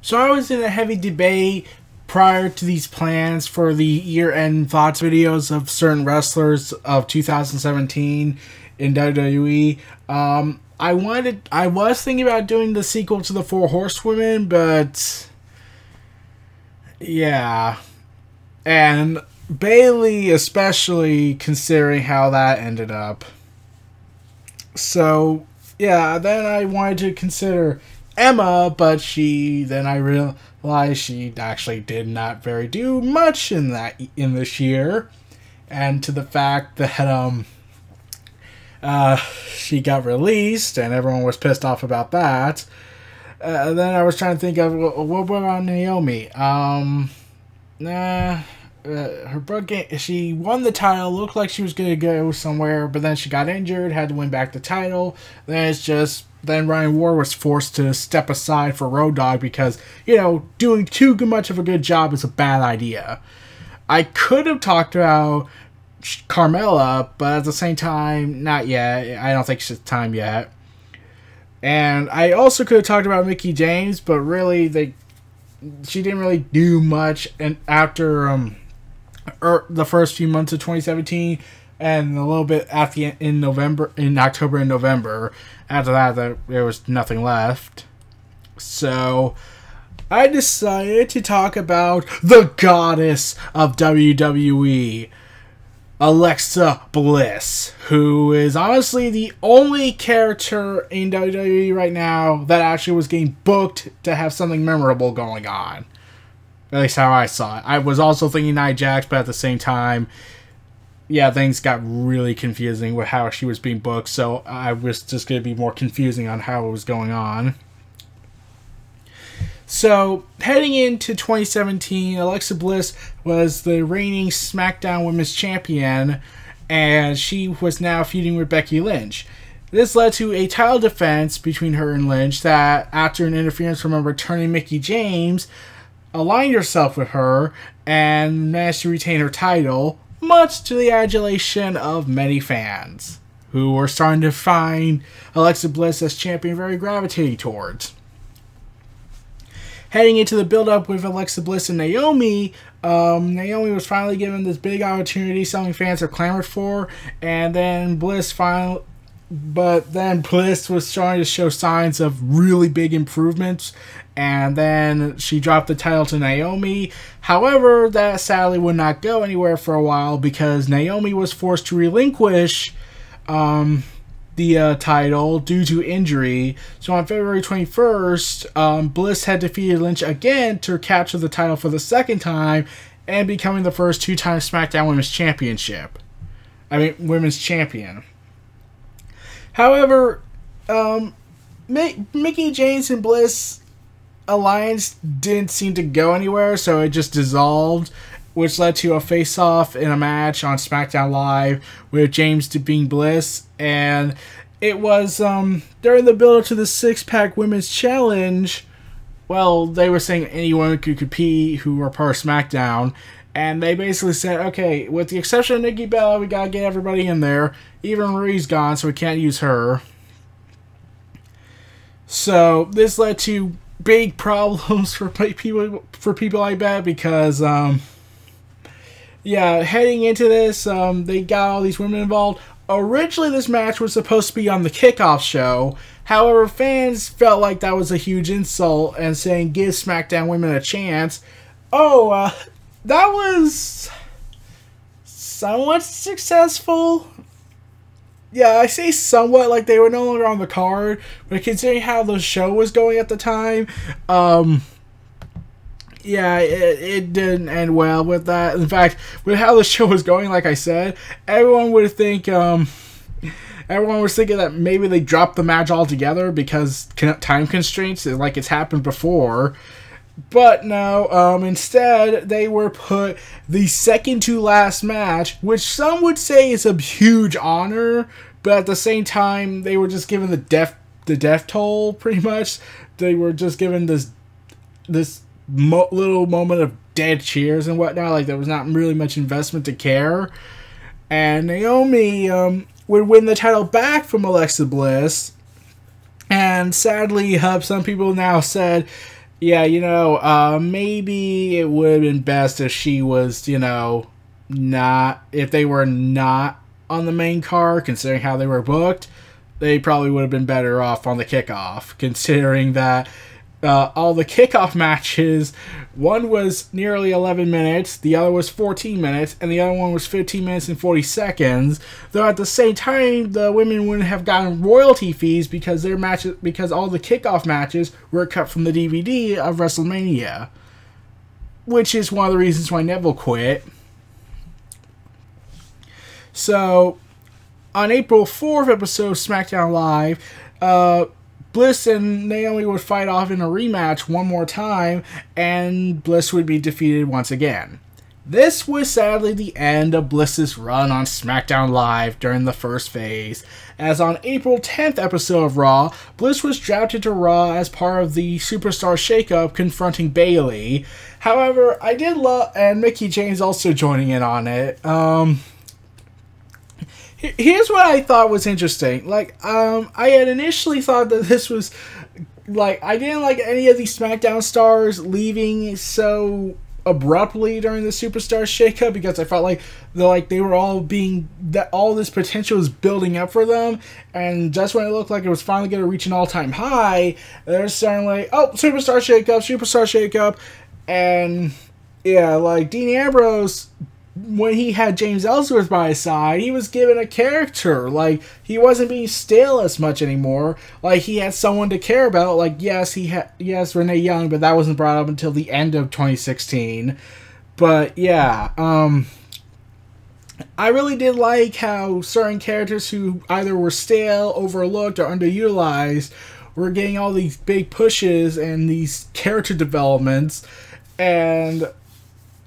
So I was in a heavy debate prior to these plans for the year-end thoughts videos of certain wrestlers of 2017 in WWE. I was thinking about doing the sequel to the Four Horsewomen, but yeah, and Bailey especially, considering how that ended up. So yeah, then I wanted to consider Emma, but then I realized she actually did not do much in this year, and to the fact that she got released and everyone was pissed off about that. Then I was trying to think of what about Naomi. Her book game, she won the title, looked like she was going to go somewhere, but then she got injured, had to win back the title. Then Ryan Ward was forced to step aside for Road Dogg because, doing too much of a good job is a bad idea. I could have talked about Carmella, but at the same time, not yet. I don't think it's time yet. And I also could have talked about Mickie James, but really, she didn't really do much and after the first few months of 2017, and a little bit in October and November. After that, there was nothing left. So I decided to talk about the goddess of WWE, Alexa Bliss, who is honestly the only character in WWE right now that actually was getting booked to have something memorable going on. At least how I saw it. I was also thinking Nia Jax, but at the same time, yeah, things got really confusing with how she was being booked, so I was just going to be more confusing on how it was going on. So, heading into 2017, Alexa Bliss was the reigning SmackDown Women's Champion, and she was now feuding with Becky Lynch. This led to a title defense between her and Lynch that, after an interference from a returning Mickie James, aligned herself with her and managed to retain her title, much to the adulation of many fans, who were starting to find Alexa Bliss as champion very gravitating towards. Heading into the build-up with Alexa Bliss and Naomi, Naomi was finally given this big opportunity something fans have clamored for, and then Bliss was starting to show signs of really big improvements, and then she dropped the title to Naomi. However, that sadly would not go anywhere for a while because Naomi was forced to relinquish the title due to injury. So on February 21st, Bliss had defeated Lynch again to capture the title for the second time and becoming the first two-time SmackDown Women's Champion. However, Mickie James and Bliss alliance didn't seem to go anywhere, so it just dissolved, which led to a face-off in a match on SmackDown Live with James beating Bliss, and it was during the build-up to the six-pack Women's Challenge. Well, they were saying anyone could compete who were part of SmackDown, and they basically said, okay, with the exception of Nikki Bella, we gotta get everybody in there. Even Marie's gone, so we can't use her. So this led to big problems for people like that because heading into this, they got all these women involved. Originally, this match was supposed to be on the kickoff show. However, fans felt like that was a huge insult and saying give SmackDown women a chance. That was somewhat successful. Yeah, I say somewhat, like they were no longer on the card, but considering how the show was going at the time, it didn't end well with that. In fact, with how the show was going, like I said, everyone was thinking that maybe they dropped the match altogether because time constraints, like it's happened before. But no, instead, they were put the second to last match, which some would say is a huge honor, but at the same time, they were just given the death toll, pretty much. They were just given this little moment of dead cheers and whatnot, like there was not really much investment to care. And Naomi would win the title back from Alexa Bliss, and sadly, some people now said, Yeah, maybe it would have been best if she was, not, if they were not on the main card, considering how they were booked. They probably would have been better off on the kickoff, considering that all the kickoff matches, one was nearly 11 minutes, the other was 14 minutes, and the other one was 15 minutes and 40 seconds. Though at the same time, the women wouldn't have gotten royalty fees because because all the kickoff matches were cut from the DVD of WrestleMania, which is one of the reasons why Neville quit. So, on April 4th episode of SmackDown Live, Bliss and Naomi would fight off in a rematch one more time, and Bliss would be defeated once again. This was sadly the end of Bliss's run on SmackDown Live during the first phase, as on April 10th episode of Raw, Bliss was drafted to Raw as part of the Superstar Shakeup confronting Bayley. However, I did love, and Mickie James also joining in on it. Here's what I thought was interesting. I had initially thought that this was, I didn't like any of these SmackDown stars leaving so abruptly during the Superstar Shakeup, because I felt like they were all that all this potential was building up for them, and just when it looked like it was finally going to reach an all-time high, they're starting Superstar Shakeup, and yeah, Dean Ambrose, when he had James Ellsworth by his side, he was given a character. He wasn't being stale as much anymore. He had someone to care about. Yes, Renee Young, but that wasn't brought up until the end of 2016. But yeah, I really did like how certain characters who either were stale, overlooked, or underutilized were getting all these big pushes and these character developments. And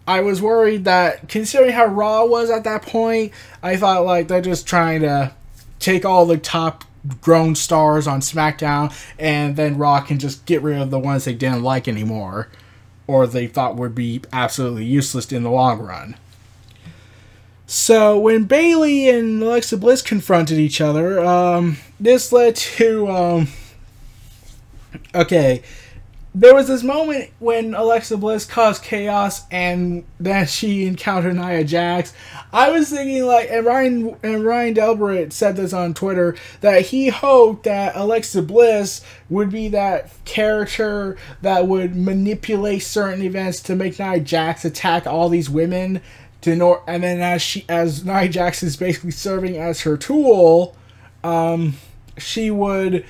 I was worried that, considering how Raw was at that point, I thought they're just trying to take all the top grown stars on SmackDown, and then Raw can just get rid of the ones they didn't like anymore, or they thought would be absolutely useless in the long run. So when Bayley and Alexa Bliss confronted each other, this led to there was this moment when Alexa Bliss caused chaos and then she encountered Nia Jax. I was thinking, and Ryan Delbert said this on Twitter, that he hoped that Alexa Bliss would be that character that would manipulate certain events to make Nia Jax attack all these women, and then as Nia Jax is basically serving as her tool, she would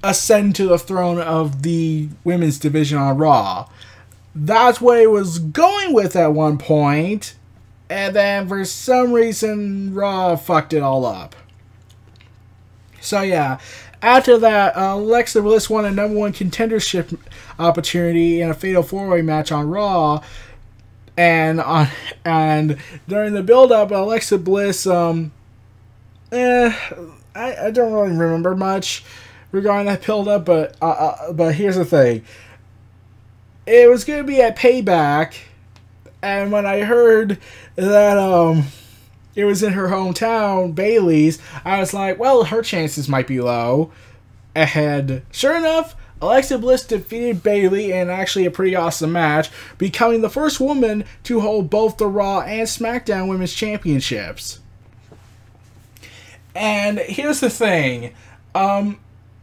ascend to the throne of the women's division on Raw. That's what it was going with at one point, and then for some reason Raw fucked it all up. So yeah, after that, Alexa Bliss won a number one contendership opportunity in a fatal four-way match on Raw, and during the build-up, Alexa Bliss, I don't really remember much regarding that build-up, but here's the thing. It was going to be at Payback, and when I heard that it was in her hometown, Bayley's, I was like, well, her chances might be low. And sure enough, Alexa Bliss defeated Bayley in actually a pretty awesome match, becoming the first woman to hold both the Raw and SmackDown Women's Championships. And here's the thing.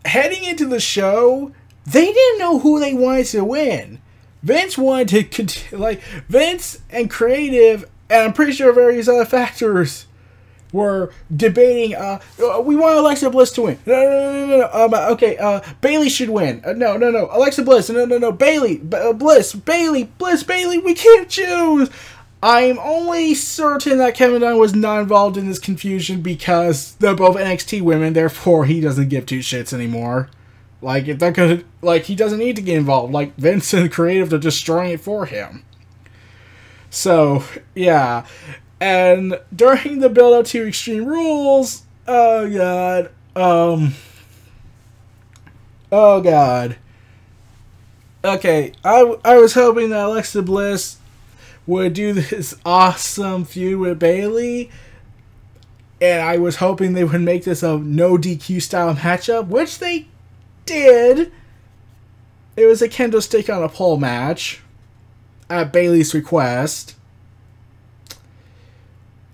Heading into the show, they didn't know who they wanted to win. Vince wanted to Vince and creative, and I'm pretty sure various other factors were debating. We want Alexa Bliss to win. No. Bayley should win. No. Alexa Bliss. No. Bayley. Bliss. Bayley. We can't choose. I'm only certain that Kevin Dunn was not involved in this confusion because they're both NXT women, therefore he doesn't give two shits anymore. If they're gonna, he doesn't need to get involved. Vince and the creative are destroying it for him. So, yeah. And during the build-up to Extreme Rules, oh god. Okay, I was hoping that Alexa Bliss would do this awesome feud with Bayley, and I was hoping they would make this a no DQ style matchup, which they did. it was a kendo stick on a pole match at Bayley's request.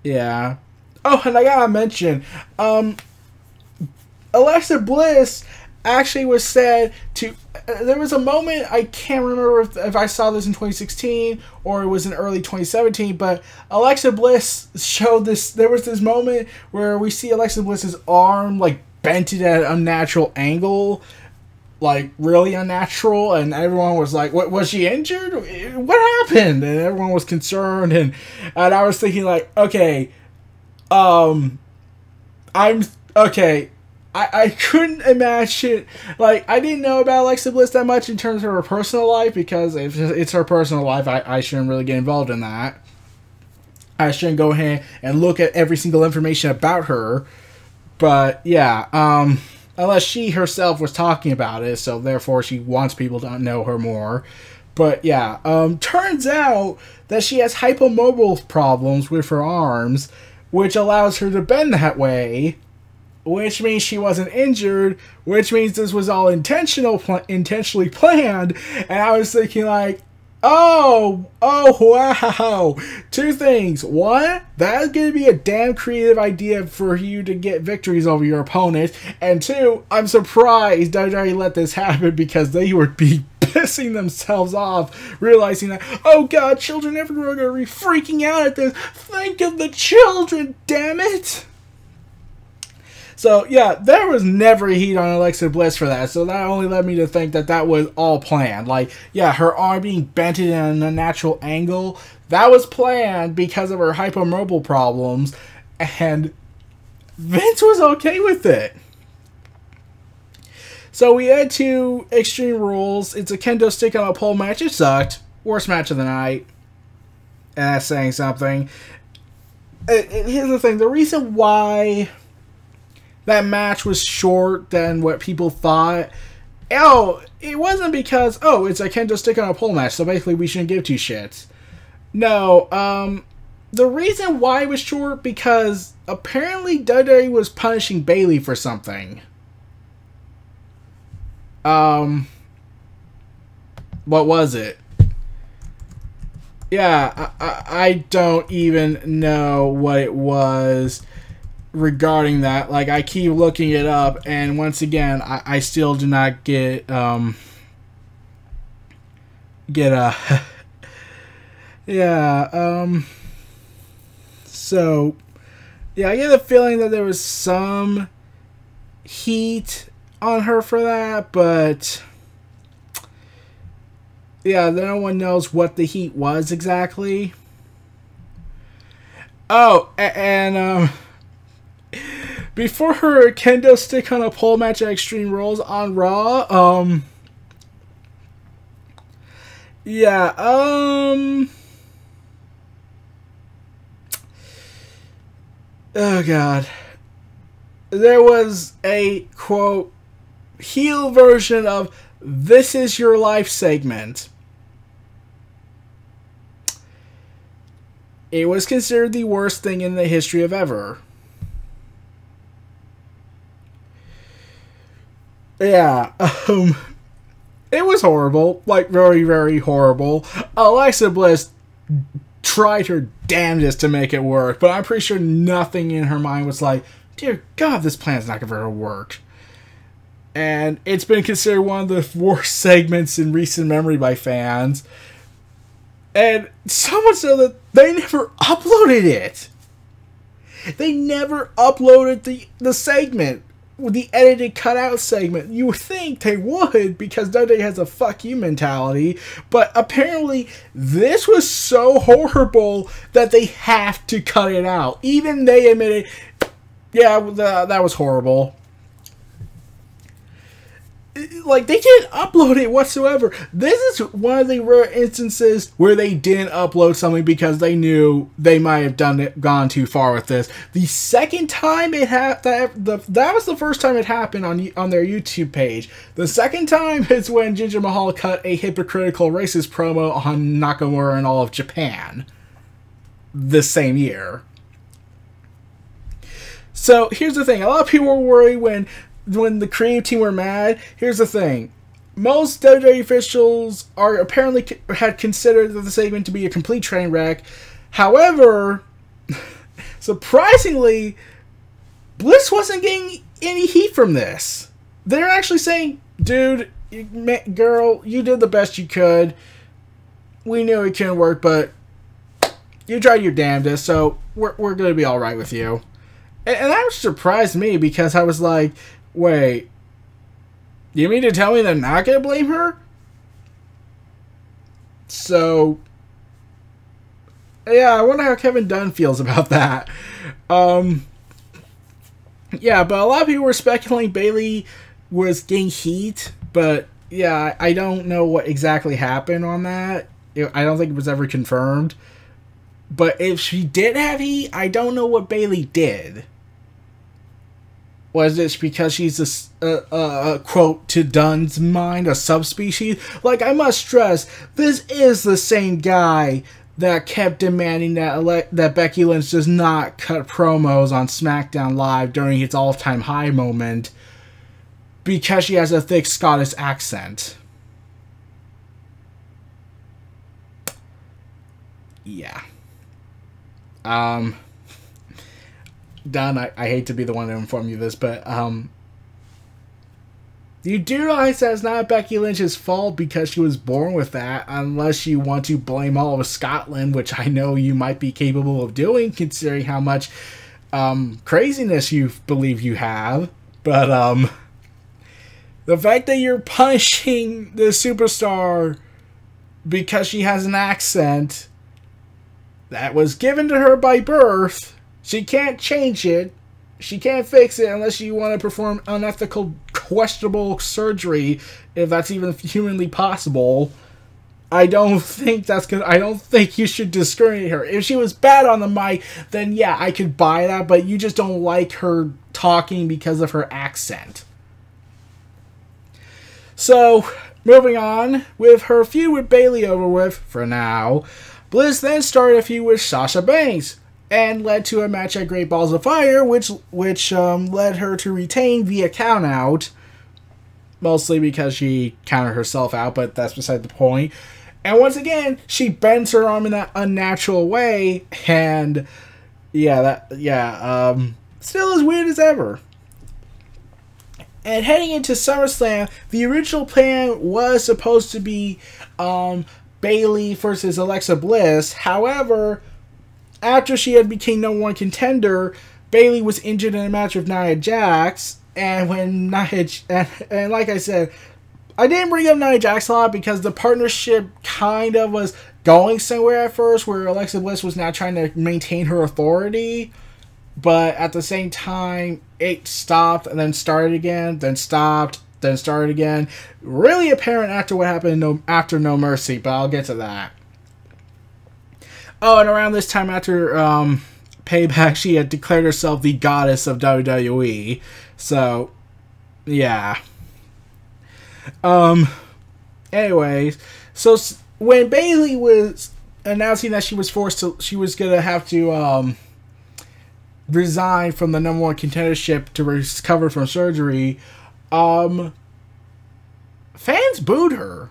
Yeah. Oh, and I gotta mention, Alexa Bliss actually was said to... there was a moment, I can't remember if I saw this in 2016 or it was in early 2017, but Alexa Bliss showed this... there was this moment where we see Alexa Bliss's arm, like, bent at an unnatural angle, like, really unnatural, and everyone was like, "What, was she injured? What happened?" And everyone was concerned, and I was thinking, like, okay, I couldn't imagine, like, I didn't know about Alexa Bliss that much in terms of her personal life, because if it's her personal life, I shouldn't really get involved in that. I shouldn't go ahead and look at every single information about her, but, yeah, unless she herself was talking about it, so therefore she wants people to know her more. But, yeah, turns out that she has hypomobile problems with her arms, which allows her to bend that way, which means she wasn't injured, which means this was all intentionally planned, and I was thinking, like, oh, wow. Two things. One, that's going to be a damn creative idea for you to get victories over your opponent, and two, I'm surprised WWE let this happen, because they would be pissing themselves off, realizing that, oh god, children everywhere are going to be freaking out at this. Think of the children, damn it! So, yeah, there was never heat on Alexa Bliss for that, so that only led me to think that that was all planned. Like, yeah, her arm being bent in an unnatural angle, that was planned because of her hypermobile problems, and Vince was okay with it. So we head to Extreme Rules. It's a kendo stick on a pole match. It sucked. Worst match of the night. And that's saying something. Here's the thing. The reason why that match was short than what people thought, it wasn't because, it's a kendo stick on a pole match, so basically we shouldn't give two shits. No, the reason why it was short, because apparently WWE was punishing Bayley for something. What was it? Yeah, I don't even know what it was regarding that. Like, I keep looking it up, and once again, I still do not get a yeah, so, yeah, I get the feeling that there was some heat on her for that, but yeah, no one knows what the heat was exactly. Oh, and before her kendo stick on a pole match at Extreme Rules on Raw, yeah, oh god, there was a quote heel version of "This Is Your Life" segment. It was considered the worst thing in the history of ever. Yeah, it was horrible. Like, very, very horrible. Alexa Bliss tried her damnedest to make it work, but I'm pretty sure nothing in her mind was like, dear God, this plan's not going to work. And it's been considered one of the worst segments in recent memory by fans. And so much so that they never uploaded it. They never uploaded the segment, the edited cutout segment. You would think they would, because WWE has a fuck you mentality. But apparently this was so horrible that they have to cut it out. Even they admitted, yeah, that was horrible. Like, they didn't upload it whatsoever. This is one of the rare instances where they didn't upload something because they knew they might have gone too far with this. The second time it happened, that was the first time it happened on their YouTube page. The second time is when Jinder Mahal cut a hypocritical racist promo on Nakamura and all of Japan this same year. So here's the thing. A lot of people were worried when the creative team were mad. Here's the thing. most WWE officials are apparently had considered the segment to be a complete train wreck. However, surprisingly, Bliss wasn't getting any heat from this. They're actually saying, dude, girl, you did the best you could. We knew it couldn't work, but you tried your damnedest, so we're going to be alright with you. And that surprised me because I was like, wait, you mean to tell me they're not going to blame her? So, yeah, I wonder how Kevin Dunn feels about that. Yeah, but a lot of people were speculating Bayley was getting heat, but yeah, I don't know what exactly happened on that. I don't think it was ever confirmed. But if she did have heat, I don't know what Bayley did. Was it because she's a quote, to Dunn's mind, a subspecies? Like, I must stress, this is the same guy that kept demanding that Becky Lynch does not cut promos on SmackDown Live during its all-time high moment because she has a thick Scottish accent. Yeah. Don, I hate to be the one to inform you this, but you do realize that it's not Becky Lynch's fault because she was born with that, unless you want to blame all of Scotland, which I know you might be capable of doing, considering how much craziness you believe you have. But the fact that you're punishing the superstar because she has an accent that was given to her by birth, she can't change it. She can't fix it unless you want to perform unethical, questionable surgery, if that's even humanly possible. I don't think that's good. I don't think you should discriminate her. If she was bad on the mic, then yeah, I could buy that, but you just don't like her talking because of her accent. So, moving on, with her feud with Bayley over with, for now, Bliss then started a feud with Sasha Banks, and led to a match at Great Balls of Fire, which led her to retain via countout, mostly because she counted herself out, but that's beside the point. And once again, she bends her arm in that unnatural way, and still as weird as ever. And heading into SummerSlam, the original plan was supposed to be Bayley versus Alexa Bliss. However, after she had become #1 contender, Bayley was injured in a match with Nia Jax, and when and like I said, I didn't bring up Nia Jax a lot because the partnership kind of was going somewhere at first, where Alexa Bliss was now trying to maintain her authority, but at the same time, it stopped and then started again, then stopped, then started again. Really apparent after what happened after No Mercy, but I'll get to that. Oh, and around this time after Payback, she had declared herself the goddess of WWE. So, yeah. Anyways, so when Bayley was announcing that she was gonna have to resign from the #1 contendership to recover from surgery, fans booed her.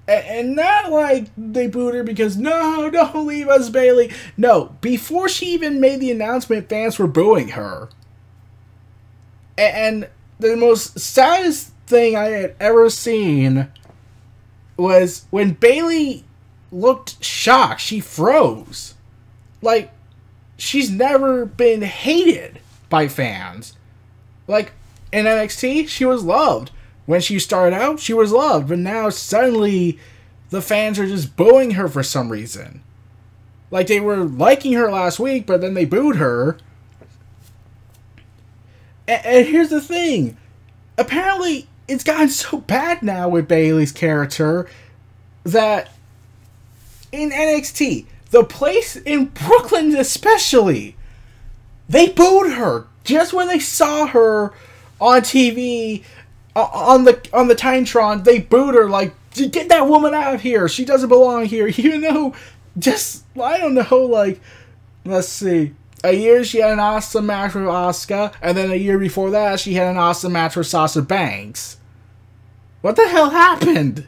And not like they booed her because, no, don't leave us, Bayley. No, before she even made the announcement, fans were booing her. And the most saddest thing I had ever seen was when Bayley looked shocked. She froze. Like, she's never been hated by fans. Like, in NXT, she was loved. When she started out, she was loved, but now suddenly the fans are just booing her for some reason. Like, they were liking her last week, but then they booed her. And here's the thing. Apparently, it's gotten so bad now with Bayley's character that in NXT, the place in Brooklyn especially, they booed her just when they saw her on TV. On the Titantron, they booed her like, get that woman out of here. She doesn't belong here. Even though, just, I don't know, like, let's see. A year she had an awesome match with Asuka, and then a year before that she had an awesome match with Sasha Banks. What the hell happened?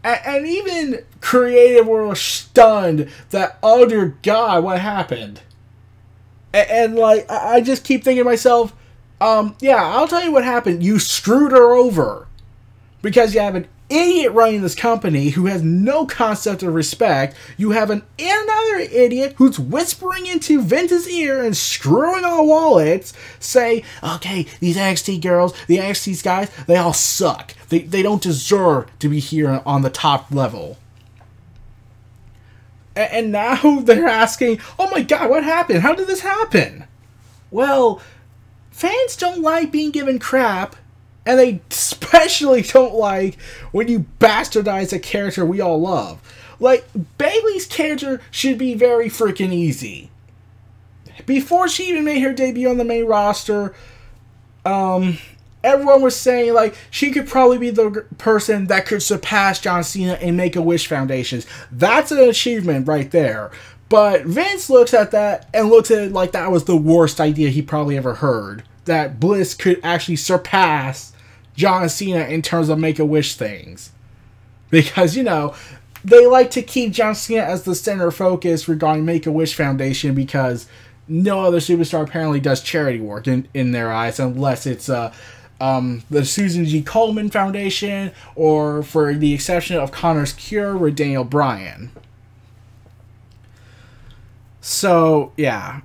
And even creative were stunned that, oh dear God, what happened? And like, I just keep thinking to myself, yeah, I'll tell you what happened. You screwed her over. Because you have an idiot running this company who has no concept of respect. You have another idiot who's whispering into Vince's ear and screwing on wallets, say, okay, these NXT girls, the NXT guys, they all suck. They don't deserve to be here on the top level. And now they're asking, oh my God, what happened? How did this happen? Well, fans don't like being given crap. And they especially don't like when you bastardize a character we all love. Like, Bayley's character should be very freaking easy. Before she even made her debut on the main roster, everyone was saying, like, she could probably be the person that could surpass John Cena in Make-A-Wish Foundations. That's an achievement right there. But Vince looks at that and looks at it like that was the worst idea he probably ever heard. That Bliss could actually surpass John Cena in terms of Make-A-Wish things. Because, you know, they like to keep John Cena as the center focus regarding Make-A-Wish Foundation because no other superstar apparently does charity work in their eyes unless it's the Susan G. Komen Foundation or, for the exception of Connor's Cure, with Daniel Bryan. So, yeah.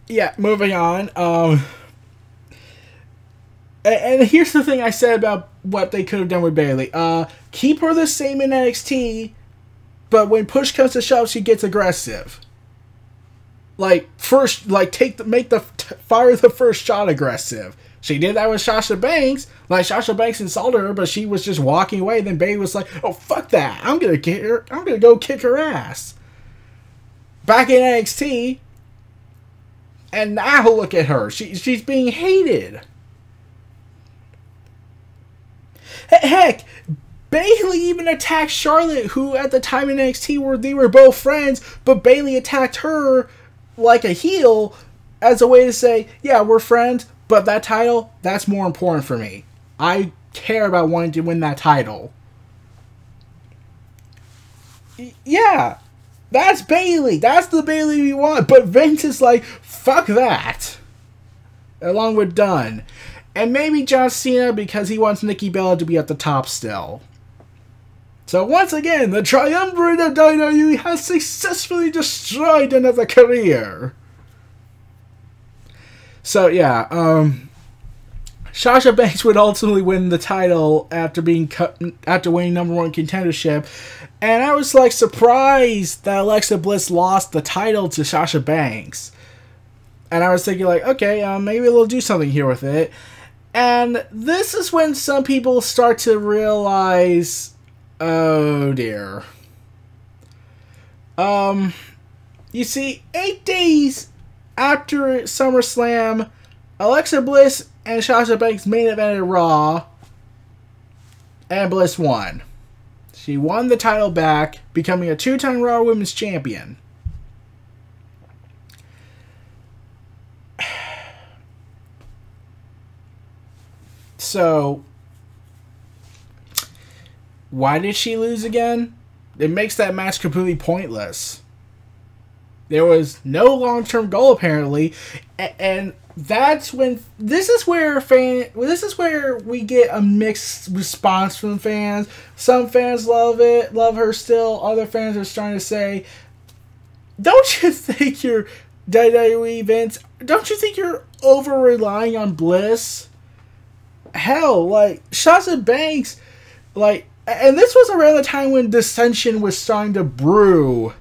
Yeah, moving on. And here's the thing I said about what they could have done with Bayley. Keep her the same in NXT, but when push comes to shove, she gets aggressive. Like, first, like, fire the first shot aggressive. She did that with Sasha Banks. Like, Sasha Banks insulted her, but she was just walking away. Then Bayley was like, oh, fuck that. I'm gonna go kick her ass. Back in NXT, and now look at her. She's being hated. Heck, Bayley even attacked Charlotte, who at the time in NXT they were both friends, but Bayley attacked her like a heel as a way to say, yeah, we're friends, but that title, that's more important for me. I care about wanting to win that title. Yeah, that's Bayley. That's the Bayley we want. But Vince is like, fuck that. Along with Dunn. And maybe John Cena because he wants Nikki Bella to be at the top still. So once again, the triumvirate of WWE has successfully destroyed another career. So yeah, Sasha Banks would ultimately win the title after winning #1 contendership. And I was like surprised that Alexa Bliss lost the title to Sasha Banks. And I was thinking like, okay, maybe they'll do something here with it. And this is when some people start to realize, oh dear. You see, 8 days after SummerSlam, Alexa Bliss and Sasha Banks main evented Raw, and Bliss won. She won the title back, becoming a 2-time Raw Women's Champion. So, why did she lose again? It makes that match completely pointless. There was no long-term goal apparently, and that's when this is where we get a mixed response from fans. Some fans love her still. Other fans are starting to say, "Don't you think you're WWE Vince? Don't you think you're over relying on Bliss?" Hell, like Sasha Banks, like, and this was around the time when dissension was starting to brew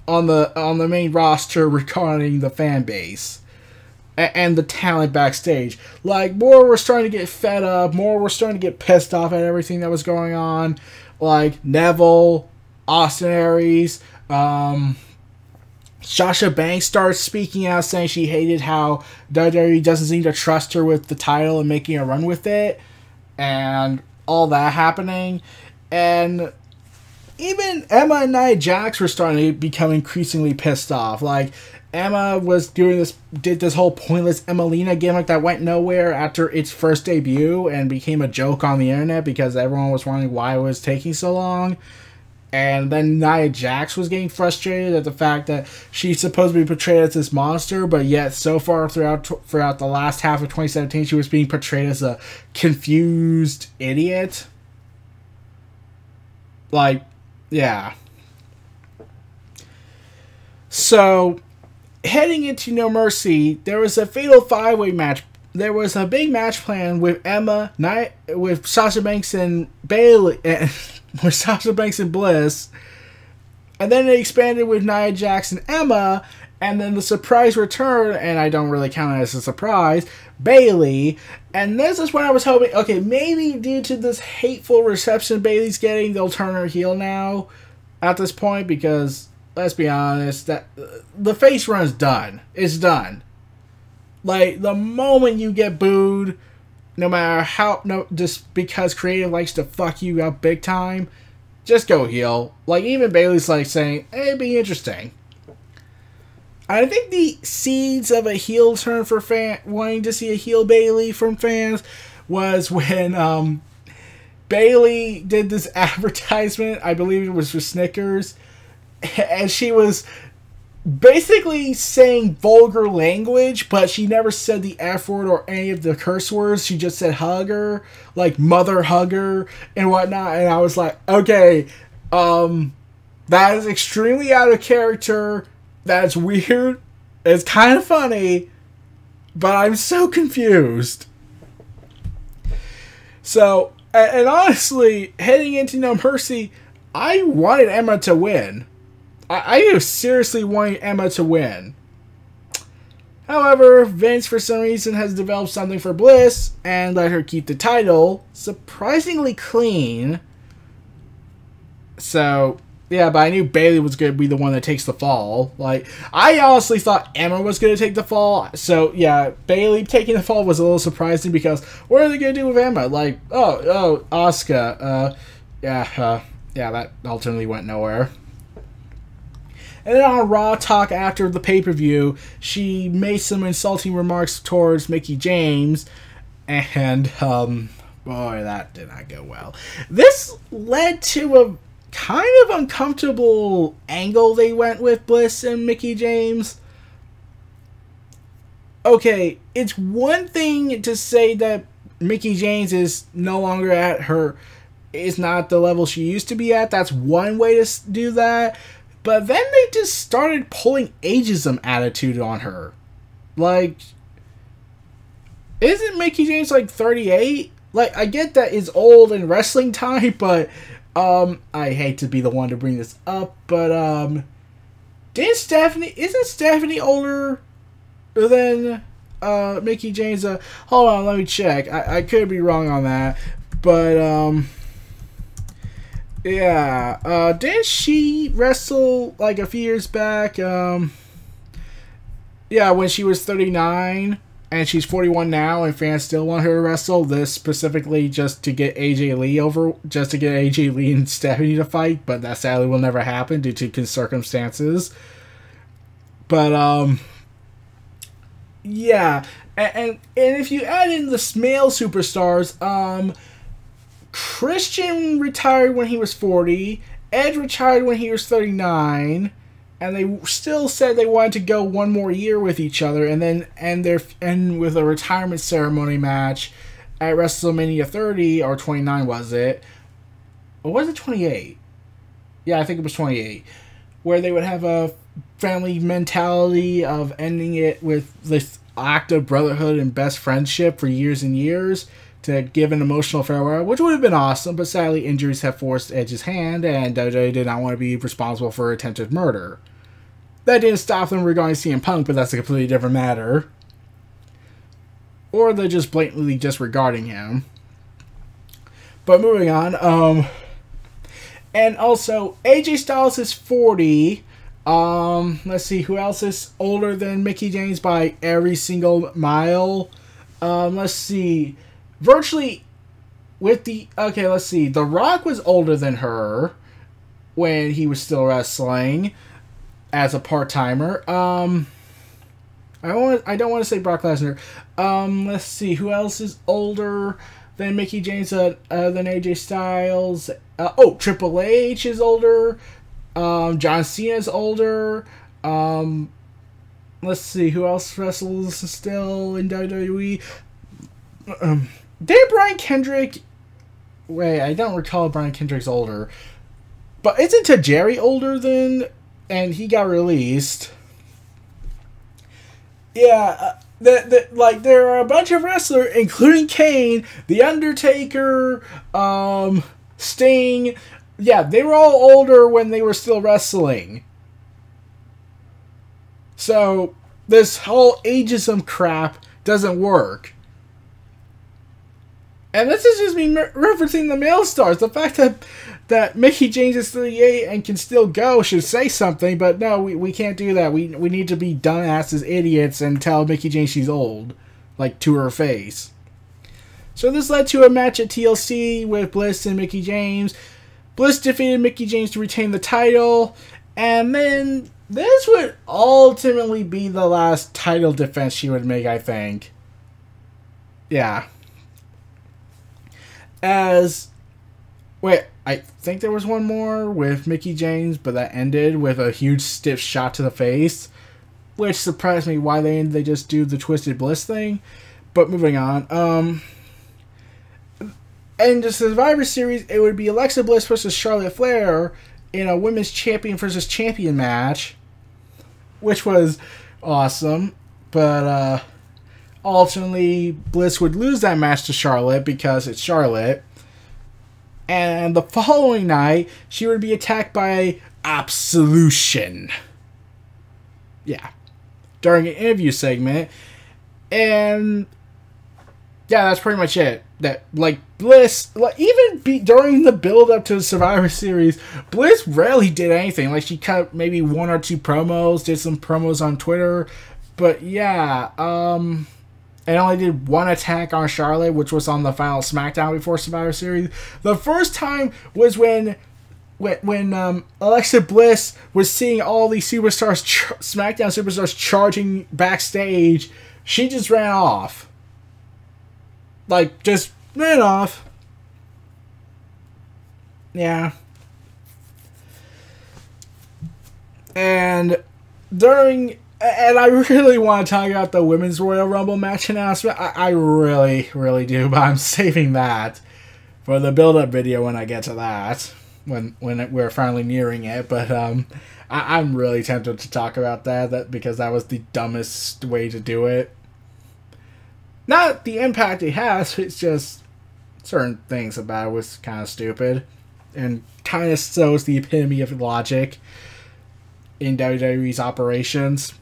on the main roster regarding the fan base and the talent backstage. Like, more were starting to get fed up, more were starting to get pissed off at everything that was going on. Like Neville, Austin Aries, Sasha Banks started speaking out, saying she hated how WWE doesn't seem to trust her with the title and making a run with it, and all that happening. And even Emma and Nia Jax were starting to become increasingly pissed off. Like, Emma did this whole pointless Emmalina gimmick that went nowhere after its first debut and became a joke on the internet because everyone was wondering why it was taking so long. And then Nia Jax was getting frustrated at the fact that she's supposed to be portrayed as this monster, but yet so far throughout the last half of 2017, she was being portrayed as a confused idiot. Like, yeah. So, heading into No Mercy, there was a fatal 5-way match. There was a big match plan with Emma, with Sasha Banks and Bayley, with Sasha Banks and Bliss, and then it expanded with Nia Jax and Emma, and then the surprise return, and I don't really count it as a surprise, Bayley. And this is when I was hoping, okay, maybe due to this hateful reception Bayley's getting, they'll turn her heel now at this point, because let's be honest, that the face run's done. It's done. Like, the moment you get booed, no matter how, just because creative likes to fuck you up big time, just go heel. Like, even Bayley's like saying, hey, it'd be interesting. I think the seeds of a heel turn for wanting to see a heel Bayley from fans was when Bayley did this advertisement, I believe it was for Snickers, and she was basically saying vulgar language, but she never said the F word or any of the curse words. She just said hugger, like mother hugger and whatnot. And I was like, okay, that is extremely out of character. That's weird. It's kind of funny, but I'm so confused. So, and honestly, heading into No Mercy, I wanted Emma to win. I seriously wanted Emma to win. However, Vince, for some reason, has developed something for Bliss and let her keep the title surprisingly clean. So, yeah, but I knew Bayley was going to be the one that takes the fall. Like, I honestly thought Emma was going to take the fall. So, yeah, Bayley taking the fall was a little surprising because what are they going to do with Emma? Like, oh, Asuka. Yeah, that ultimately went nowhere. And then on Raw Talk after the pay-per-view, she made some insulting remarks towards Mickie James, and, boy, that did not go well. This led to a kind of uncomfortable angle they went with Bliss and Mickie James. Okay, it's one thing to say that Mickie James is no longer is not at the level she used to be at. That's one way to do that. But then they just started pulling ageism attitude on her. Like, isn't Mickie James like 38? Like, I get that it's old in wrestling time, but I hate to be the one to bring this up, but isn't Stephanie older than Mickie James? Hold on, let me check. I could be wrong on that, but yeah, didn't she wrestle like a few years back? Yeah, when she was 39 and she's 41 now, and fans still want her to wrestle. This specifically just to get AJ Lee and Stephanie to fight, but that sadly will never happen due to circumstances. But yeah, and if you add in the male superstars, Christian retired when he was 40. Edge retired when he was 39. And they still said they wanted to go one more year with each other and then end with a retirement ceremony match at WrestleMania 30 or 29, was it? Or was it 28? Yeah, I think it was 28. Where they would have a family mentality of ending it with this act of brotherhood and best friendship for years and years, to give an emotional farewell, which would have been awesome, but sadly injuries have forced Edge's hand, and WWE did not want to be responsible for attempted murder. That didn't stop them regarding CM Punk, but that's a completely different matter. Or they're just blatantly disregarding him. But moving on, and also, AJ Styles is 40. Let's see, who else is older than Mickie James by every single mile? Let's see. Virtually, let's see, The Rock was older than her. when he was still wrestling as a part-timer. I don't want to say Brock Lesnar. Let's see, who else is older than Mickie James, than AJ Styles? Triple H is older. John Cena's older. Let's see, who else wrestles still in WWE? Did Brian Kendrick... Wait, I don't recall Brian Kendrick's older. But isn't Tajiri older than... And he got released. Yeah, there are a bunch of wrestlers, including Kane, The Undertaker, Sting. Yeah, they were all older when they were still wrestling. So, this whole ageism crap doesn't work. And this is just me referencing the male stars. The fact that Mickie James is 38 and can still go should say something, but no, we can't do that. We need to be dumbasses, idiots, and tell Mickie James she's old. Like, to her face. So this led to a match at TLC with Bliss and Mickie James. Bliss defeated Mickie James to retain the title, and then this would ultimately be the last title defense she would make, I think. Yeah. I think there was one more with Mickie James, but that ended with a huge stiff shot to the face, which surprised me why they just do the Twisted Bliss thing. But moving on, in the Survivor Series, it would be Alexa Bliss versus Charlotte Flair in a women's champion versus champion match, which was awesome. But ultimately, Bliss would lose that match to Charlotte because it's Charlotte. And the following night, she would be attacked by Absolution. Yeah. During an interview segment. And yeah, that's pretty much it. That, like, Bliss, during the build-up to the Survivor Series, Bliss rarely did anything. Like, she cut maybe one or two promos, did some promos on Twitter. But yeah, and only did one attack on Charlotte, which was on the final SmackDown before Survivor Series. The first time was when Alexa Bliss was seeing all these superstars, SmackDown superstars, charging backstage. She just ran off. Like, just ran off. Yeah. And I really want to talk about the Women's Royal Rumble match announcement. I really, really do, but I'm saving that for the build-up video when I get to that, when we're finally nearing it. But I'm really tempted to talk about that because that was the dumbest way to do it. Not the impact it has, it's just certain things about it was kind of stupid and kind of shows the epitome of logic in WWE's operations.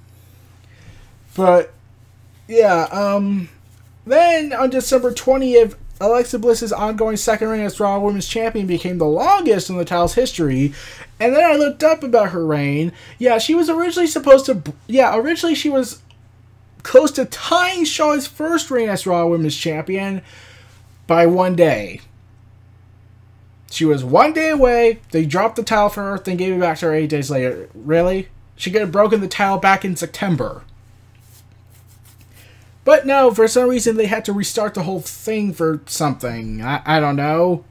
But, yeah, then on December 20th, Alexa Bliss's ongoing second reign as Raw Women's Champion became the longest in the title's history. And then I looked up about her reign. Yeah, she was originally originally she was close to tying Charlotte's first reign as Raw Women's Champion by 1 day. She was 1 day away. They dropped the title for her, then gave it back to her 8 days later. Really? She could have broken the title back in September. But no, for some reason they had to restart the whole thing for something. I don't know.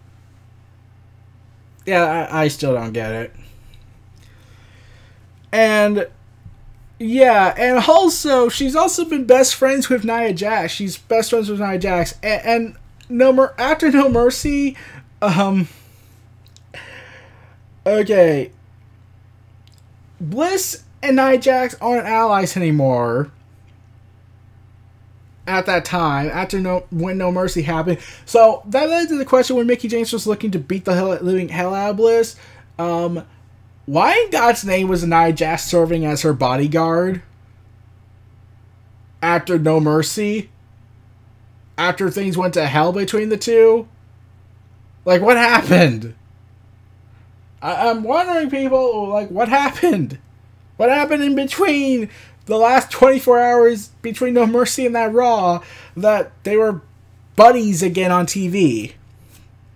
Yeah, I still don't get it. And yeah, and also she's also been best friends with Nia Jax. She's best friends with Nia Jax, and after No Mercy, okay, Bliss and Nia Jax aren't allies anymore. At that time, when No Mercy happened. So that led to the question when Mickie James was looking to beat the living hell out of Bliss. Why in God's name was Nia Jax serving as her bodyguard after No Mercy? After things went to hell between the two? Like, what happened? I'm wondering, people, like, what happened? What happened in between the last 24 hours between No Mercy and that Raw that they were buddies again on TV?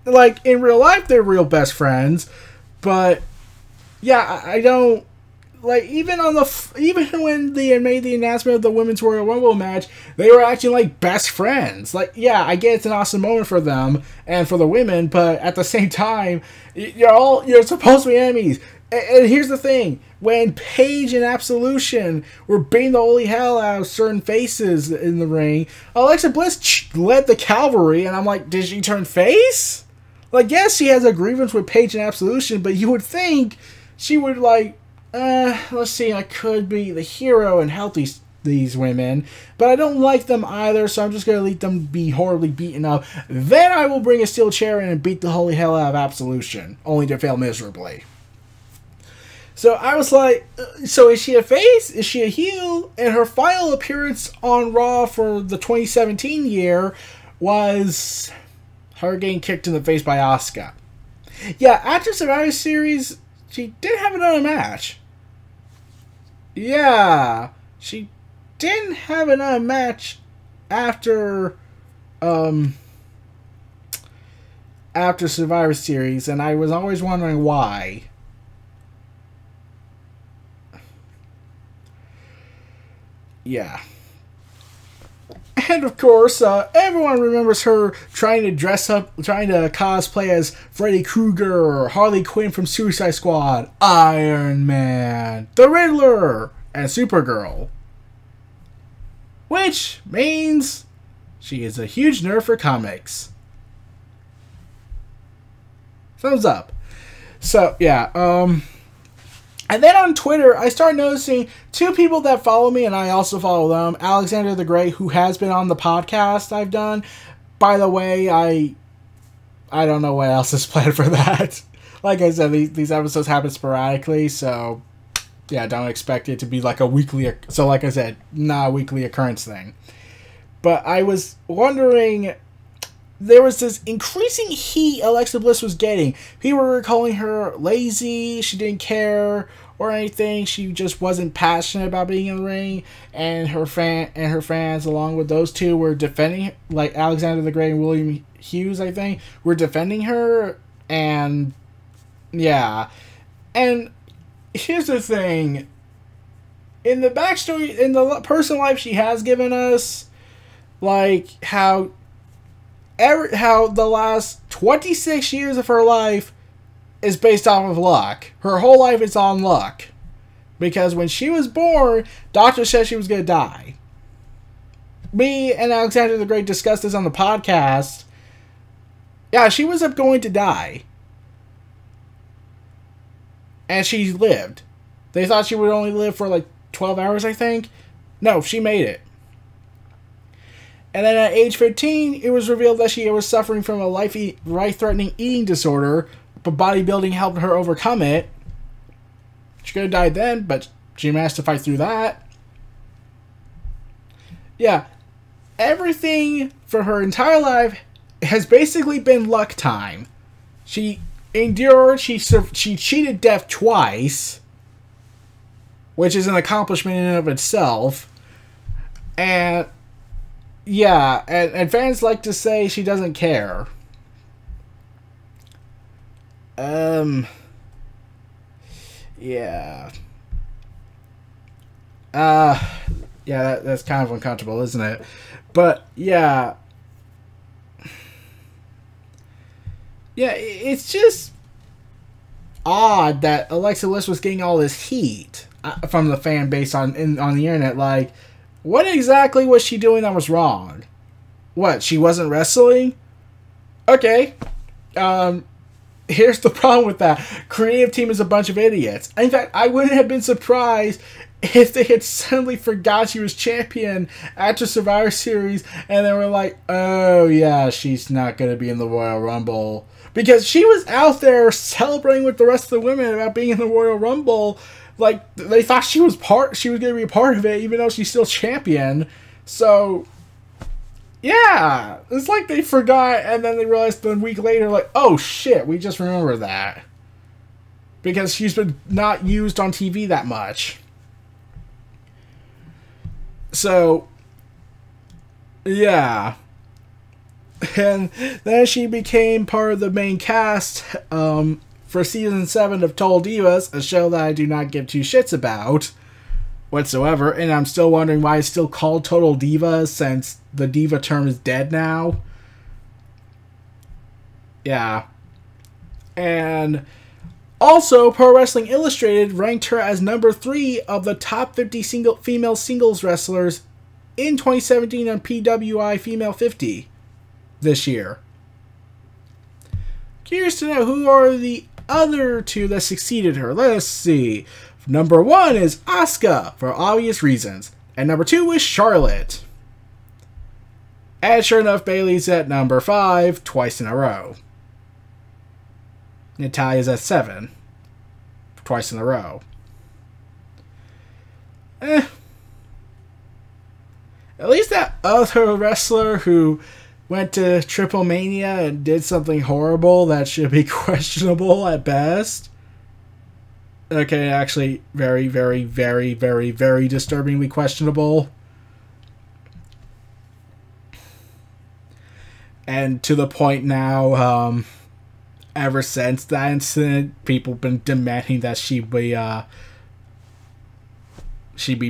Like, in real life, they're real best friends, but yeah, I don't like even on the even when they made the announcement of the Women's Royal Rumble match, they were acting like best friends. Like, yeah, I get it's an awesome moment for them and for the women, but at the same time, you're supposed to be enemies. And here's the thing: when Paige and Absolution were beating the holy hell out of certain faces in the ring, Alexa Bliss led the cavalry, and I'm like, did she turn face? Like, yes, she has a grievance with Paige and Absolution, but you would think she would, like, let's see, I could be the hero and help these women, but I don't like them either, so I'm just going to let them be horribly beaten up. Then I will bring a steel chair in and beat the holy hell out of Absolution, only to fail miserably. So I was like, so is she a face? Is she a heel? And her final appearance on Raw for the 2017 year was her getting kicked in the face by Asuka. Yeah, after Survivor Series, she did have another match. Yeah, she didn't have another match after Survivor Series, and I was always wondering why. Yeah. And of course, everyone remembers her trying to cosplay as Freddy Krueger, Harley Quinn from Suicide Squad, Iron Man, the Riddler, and Supergirl. Which means she is a huge nerd for comics. Thumbs up. So, yeah, and then on Twitter, I started noticing two people that follow me, and I also follow them. Alexander the Great, who has been on the podcast I've done. By the way, I don't know what else is planned for that. Like I said, these episodes happen sporadically, so yeah, don't expect it to be like a weekly. So like I said, not a weekly occurrence thing. But I was wondering, there was this increasing heat Alexa Bliss was getting. People were calling her lazy, she didn't care or anything. She just wasn't passionate about being in the ring, and her fans, along with those two, were defending, like Alexander the Great and William Hughes, I think, were defending her. And yeah, and here's the thing: in the backstory, in the personal life she has given us, like how the last 26 years of her life is based off of luck. Her whole life is on luck. Because when she was born, doctor said she was going to die. Me and Alexander the Great discussed this on the podcast. Yeah, she was going to die. And she lived. They thought she would only live for like 12 hours, I think. No, she made it. And then at age 15, it was revealed that she was suffering from a life-threatening eating disorder, but bodybuilding helped her overcome it. She could have died then, but she managed to fight through that. Yeah, everything for her entire life has basically been luck time. She endured, she cheated death twice, which is an accomplishment in and of itself. And yeah, and fans like to say she doesn't care. Yeah. Yeah, that's kind of uncomfortable, isn't it? But, yeah. Yeah, it's just odd that Alexa Bliss was getting all this heat from the fan base on the internet. Like, what exactly was she doing that was wrong? What, she wasn't wrestling? Okay. Here's the problem with that. Creative team is a bunch of idiots. In fact, I wouldn't have been surprised if they had suddenly forgot she was champion after Survivor Series, and they were like, oh yeah, she's not going to be in the Royal Rumble. Because she was out there celebrating with the rest of the women about being in the Royal Rumble. Like, they thought she was going to be a part of it, even though she's still champion. So, yeah, it's like they forgot, and then they realized a week later, like, oh shit, we just remember that. Because she's been not used on TV that much. So, yeah. And then she became part of the main cast for for season 7 of Total Divas, a show that I do not give two shits about whatsoever, and I'm still wondering why it's still called Total Divas since the diva term is dead now. Yeah. And also, Pro Wrestling Illustrated ranked her as number 3 of the top 50 female singles wrestlers in 2017 on PWI Female 50 this year. Curious to know who are the other two that succeeded her. Let's see. Number 1 is Asuka, for obvious reasons. And number 2 is Charlotte. And sure enough, Bayley's at number 5 twice in a row. Natalia's at 7 twice in a row. At least that other wrestler who went to Triple Mania and did something horrible that should be questionable at best. Okay, actually very, very, very, very, very disturbingly questionable. And to the point now, ever since that incident, people have been demanding that she be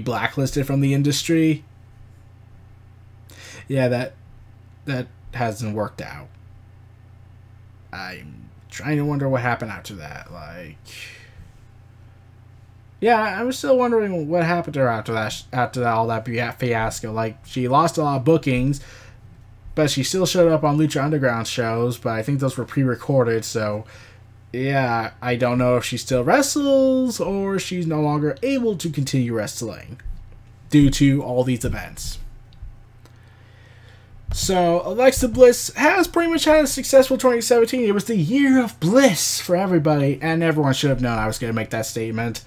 blacklisted from the industry. Yeah, that hasn't worked out. I'm trying to wonder what happened after that. Like, yeah, I'm still wondering what happened to her after that. After all that fiasco, like she lost a lot of bookings, but she still showed up on Lucha Underground shows. But I think those were pre-recorded, so yeah, I don't know if she still wrestles or she's no longer able to continue wrestling due to all these events. So, Alexa Bliss has pretty much had a successful 2017. It was the year of bliss for everybody, and everyone should have known I was going to make that statement.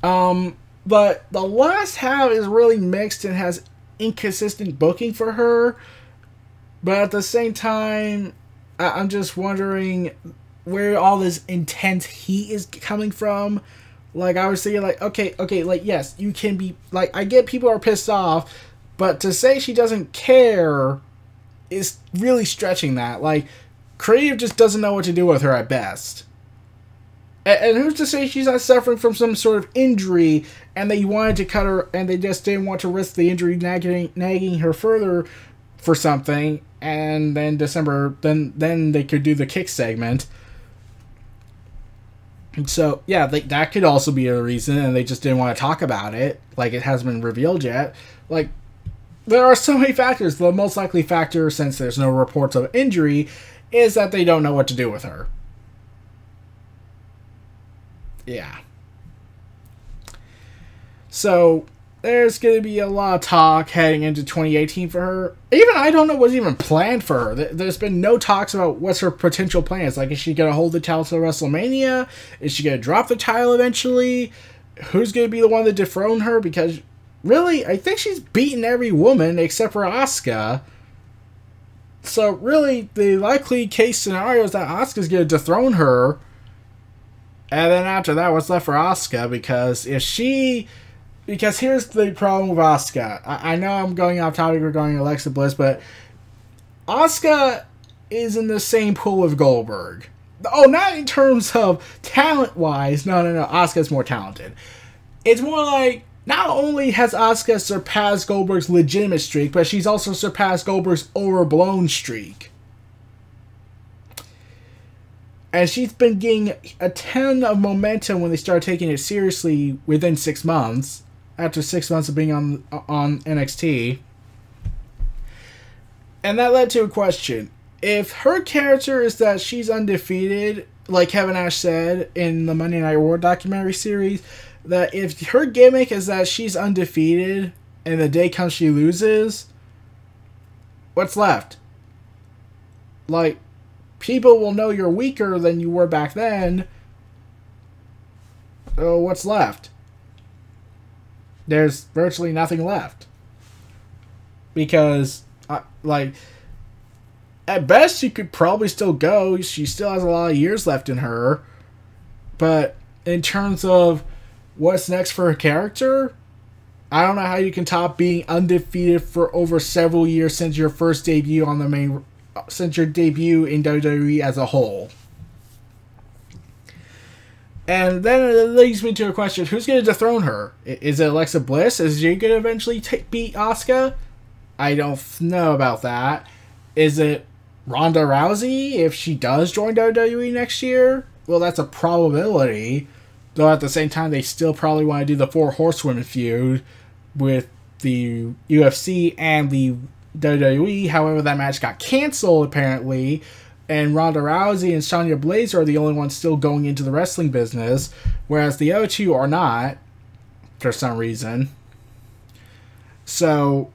But the last half is really mixed and has inconsistent booking for her. But at the same time, I'm just wondering where all this intense heat is coming from. Like, I was thinking, like, okay, like, yes, you can be, like, I get people are pissed off, but to say she doesn't care is really stretching that. Like, creative just doesn't know what to do with her at best. And who's to say she's not suffering from some sort of injury and they wanted to cut her and they just didn't want to risk the injury nagging her further for something, and then December, then they could do the kick segment. And so, yeah, that could also be a reason, and they just didn't want to talk about it. Like, it hasn't been revealed yet. Like, there are so many factors. The most likely factor, since there's no reports of injury, is that they don't know what to do with her. Yeah. So, there's going to be a lot of talk heading into 2018 for her. Even I don't know what's even planned for her. There's been no talks about what's her potential plans. Like, is she going to hold the title till WrestleMania? Is she going to drop the title eventually? Who's going to be the one to dethrone her? Because, really, I think she's beaten every woman except for Asuka. So, really, the likely case scenario is that Asuka's going to dethrone her. And then after that, what's left for Asuka? Because here's the problem with Asuka. I know I'm going off topic regarding Alexa Bliss, but Asuka is in the same pool with Goldberg. Oh, not in terms of talent-wise. No. Asuka's more talented. It's more like, not only has Asuka surpassed Goldberg's legitimate streak, but she's also surpassed Goldberg's overblown streak. And she's been getting a ton of momentum when they started taking it seriously within 6 months. After 6 months of being on NXT. And that led to a question. If her character is that she's undefeated, like Kevin Nash said in the Monday Night Raw documentary series, that if her gimmick is that she's undefeated and the day comes she loses, what's left? Like, people will know you're weaker than you were back then. So what's left? There's virtually nothing left. Because, like, at best she could probably still go. She still has a lot of years left in her. But in terms of what's next for her character, I don't know how you can top being undefeated for over several years since your first debut since your debut in WWE as a whole. And then it leads me to a question: who's going to dethrone her? Is it Alexa Bliss? Is she going to eventually beat Asuka? I don't know about that. Is it Ronda Rousey if she does join WWE next year? Well, that's a probability. Though at the same time, they still probably want to do the 4 Horsewomen feud with the UFC and the WWE. However, that match got canceled apparently. And Ronda Rousey and Sonya Blade are the only ones still going into the wrestling business, whereas the other two are not, for some reason. So,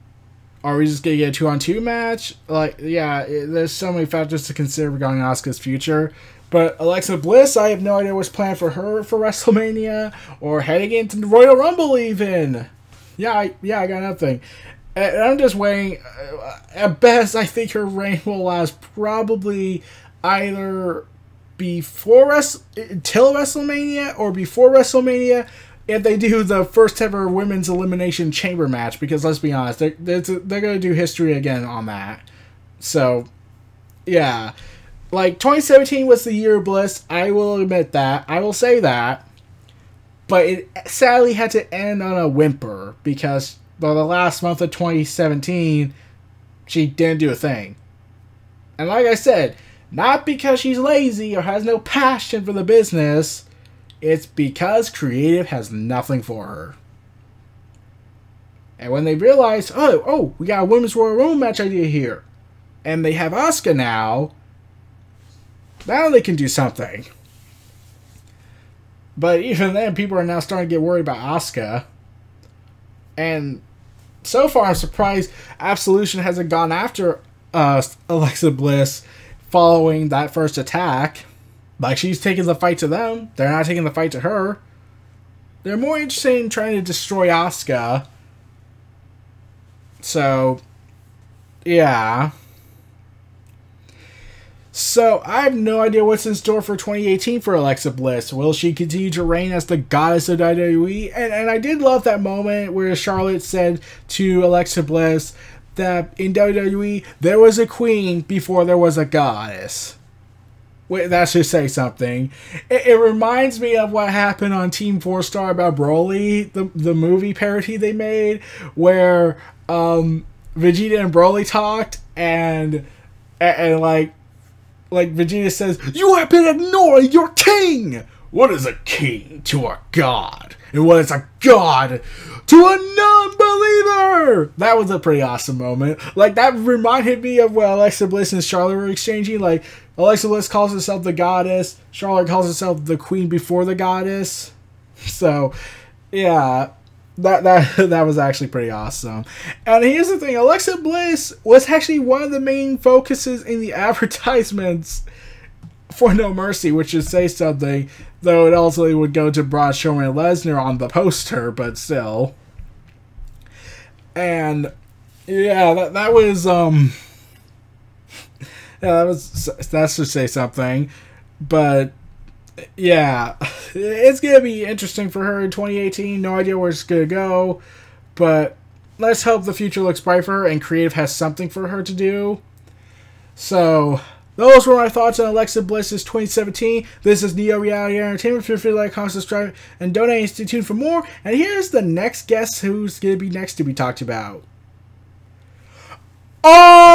are we just going to get a 2-on-2 match? Like, yeah, there's so many factors to consider regarding Asuka's future. But Alexa Bliss, I have no idea what's planned for her for WrestleMania, or heading into the Royal Rumble even. Yeah, I got nothing. And I'm just waiting. At best, I think her reign will last probably either till WrestleMania or before WrestleMania, if they do the first ever women's elimination chamber match. Because let's be honest, they're going to do history again on that. So, yeah. Like, 2017 was the year of Bliss. I will admit that. I will say that. But it sadly had to end on a whimper because by the last month of 2017, she didn't do a thing. And like I said, not because she's lazy or has no passion for the business. It's because creative has nothing for her. And when they realize, oh, we got a Women's Royal Rumble match idea here. And they have Asuka now they can do something. But even then, people are now starting to get worried about Asuka. And so far, I'm surprised Absolution hasn't gone after Alexa Bliss following that first attack. Like, she's taking the fight to them. They're not taking the fight to her. They're more interested in trying to destroy Asuka. So, yeah. So, I have no idea what's in store for 2018 for Alexa Bliss. Will she continue to reign as the goddess of WWE? And I did love that moment where Charlotte said to Alexa Bliss that in WWE, there was a queen before there was a goddess. Wait, that should say something. It reminds me of what happened on Team 4-Star about Broly, the movie parody they made, where Vegeta and Broly talked, and like Vegeta says, "You have been ignoring your king! What is a king to a god? And what is a god to a non-believer?" That was a pretty awesome moment. Like, that reminded me of what Alexa Bliss and Charlotte were exchanging. Like, Alexa Bliss calls herself the goddess. Charlotte calls herself the queen before the goddess. So, yeah. That was actually pretty awesome. And here's the thing, Alexa Bliss was actually one of the main focuses in the advertisements for No Mercy, which should say something, though it also would go to Braun Strowman and Lesnar on the poster, but still. And yeah, that was that should say something. But yeah, it's going to be interesting for her in 2018. No idea where it's going to go. But let's hope the future looks bright for her and creative has something for her to do. So, those were my thoughts on Alexa Bliss's 2017. This is Neo Reality Entertainment. Feel free to like, comment, subscribe, and donate and stay tuned for more. And here's the next guest who's going to be next to be talked about. Awesome!